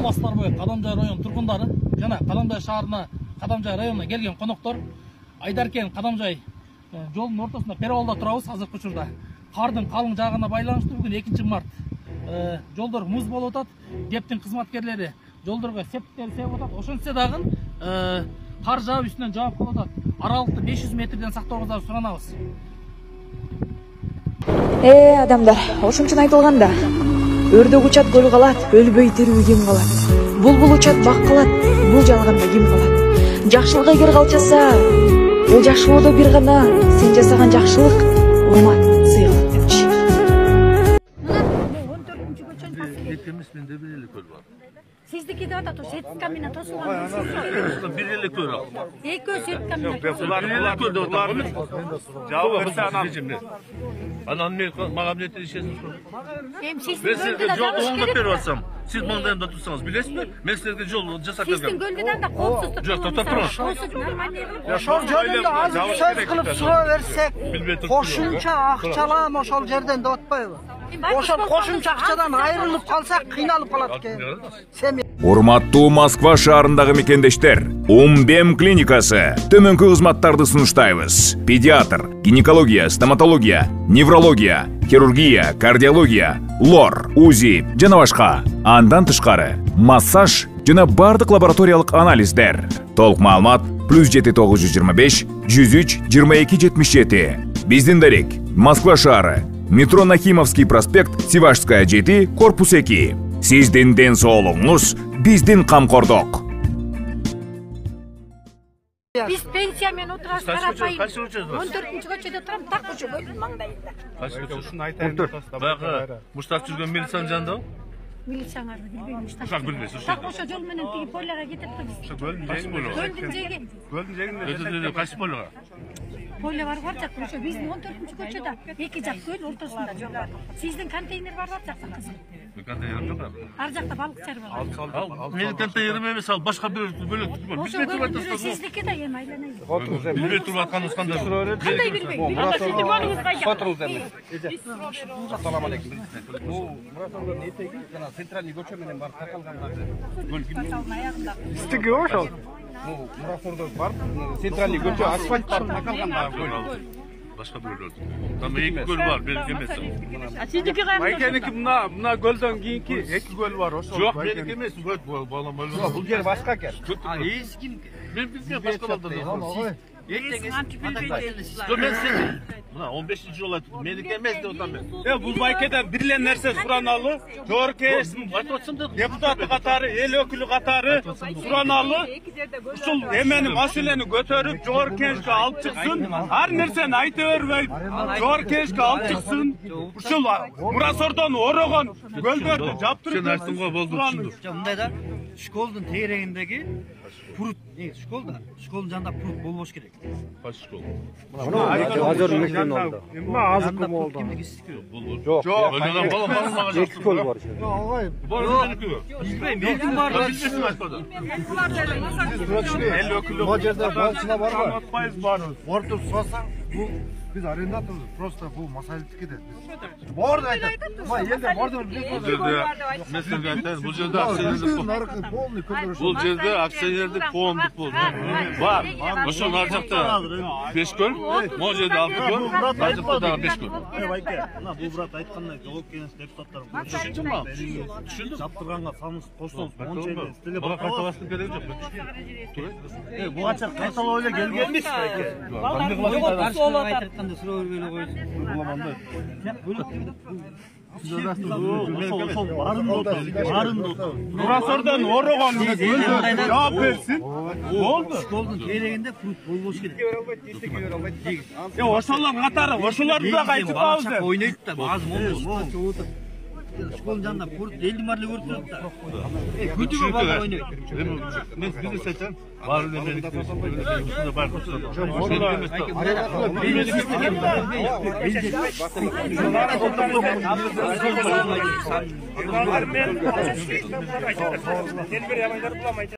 басылар бою Кадамжай район тургундары жана Кадамжай шаарына, Кадамжай районуна келген коноктор Айдаркен Кадамжай жолдун ортосунда перевалда турабыз азыркы учурда. Кардын калың жаагына байланыштуу бүгүн 2-март жолдор муз болуп атат. Дептин кызматкерлери жолдорго септиктерди себип атат. Ошентсе дагы кар жаап үстүнөн жаап калып атат. Аралыкты 500 метрден сактоого суранабыз. Адамдар, ошончун айтылганда, өрдөк учат көл калат, өлбөй тирүү ким калат? Булбул учат бак калат, бул жалганда ким калат? Жакшылыкка эгер калчаса, бул жакшылықты бир гана сен жасаган жакшылык умат сыйгылат депчи. Мына 14-көчөнүн Hepimiz bende bir eli köl var. Sizdeki de atat o setka mina tosulan. Bir eli köl var. Eko setka mina. Bir eli köl de var. Cevap verse anam. Anam ne magamiyeti işesiniz. Hem siz Ben size yol onda bir varsam. Siz bana yanında tutsanız bilesiniz mi? Ben size yol cesak Sizin yapacağım. gölgeden de kolsuzluk. Yok tutatırım. Ошол жөнүндө азыр сөз кылып суроо берсек, кошумча акчалам ошол жерден деп атпайбы? Ошол кошумча акчадан айрылып калсак кыйналып калат экен. Семья. Урматтуу Москва шаарындагы мекендештер, Умбем клиникасы төмөнкү кызматтарды сунуштайбыз. Педиатр, гинекология, стоматология, неврология, хирургия, кардиология, лор, УЗИ жана башка. Андан тышкары массаж жана бардык лабораториялык анализдер. Толук маалымат +7925 103 22 77. Биздин дарек Москва шаары, метро Нахимовский проспект, Севашская 7, корпус 2. Сиздин ден соолугуңуз биздин камкордук. Biz pensiyaмен отырабыз карапайым. 14-көчөдө турам, так ошо көлдүн маңдайында. Ушуну айтайын. Баягы муштак жүргөн милициянын жанында. Милициянарды билбейм, муштак. Ушак билбейсиз. Так ошо жол менен тиги поляга кетип биз. Ошо көлдүн жеги. Көлдүн жеги. Өтөдө кайсы поляга? Поля бар жакта, ошо биздин 14-көчөдө эки жак көл ортосунда жол бар. Сиздин контейнер бар жакта кызым. Контейнерим жок. Ар жакта балыкчар бар. Ал менин контейнерим эмес, ал башка бир бөлөк бар. Ошо көлдүн сиздики да эми айланайын. Билбей туруп атканыбыз кандай? Кандай билбейм. Анда сиздин балыңызга Assalamu alaikum. Bu Muratovдун этеги жана центральный көчө менен барып такалгандагы көл. Стиги ошол. Муратордо барып центральный көчө асфальт барып такалгандагы көл. Башка бөлөк. Там эки көл бар, белги эмес. Сиздики кандай? Майкеники мына көлдөн кийинки эки көл бар ошол. Жок, меники эмес, балам. Бул жер башка экен. Эски ким? Мен билген башкалардан. Мына 15-ci жол айтып, меники эмес деп атам мен. Бул Майкеден бир эле нерсе сураналы, жогорку депутат катары, эл өкүлү катары сураналы. Ушул эмени маселени көтөрүп, жогорку кеңешке алып чыксын. Ар нерсени айта бербейт. Жогорку кеңешке алып чыксын. Ушул Мурасордон орогон көлдөрдү жаптырып. Сен айттың го, болду, түшүндүм. Мындай да школдун тегерегиндеги пурут, школдун жанында пурут болбош керек. Кайсы школ? Азыр мектеп болду. Азыр болду. Жок. Өлгөн балам Эки көл бар. Билбейм, менин бар. Эл өкүлү. Бул жерде болчуна барбы? 60% барбыз. Ортуп сосаң, бул биз арендаторбуз. Просто бул масалдыкы да. Борду айтат. Ма элде борду билет. Бул жерде акционердик коомдук болду. Бар. Ошол ар жакта 5 көл, могу жерде 6 көл, ар жакта дагы 5 көл. Байке, мына бул брат айткандай жогорку кеңеш депутаттары Түшүндүм. жаптырганга салыңыз, кошсоңуз, монча эле стеле Бага кайталаштын кереги жок. буга кайталоо эле келгенбиз байке. Айтканда суроо бербей эле коесуң. Мурасордон орогон жооп берсин. Болду. Школдун тегерегинде пурут болбош керек. Ошолор катары, ошолорду да кайтып алды. Ойнойт да, баазы болду. Школдун жанында пурут элдин баары көрүп турат да. Күтүгө балдар ойнойт. Мен бизнес айтам. Бар эле меники. Ушунда бар. Жок.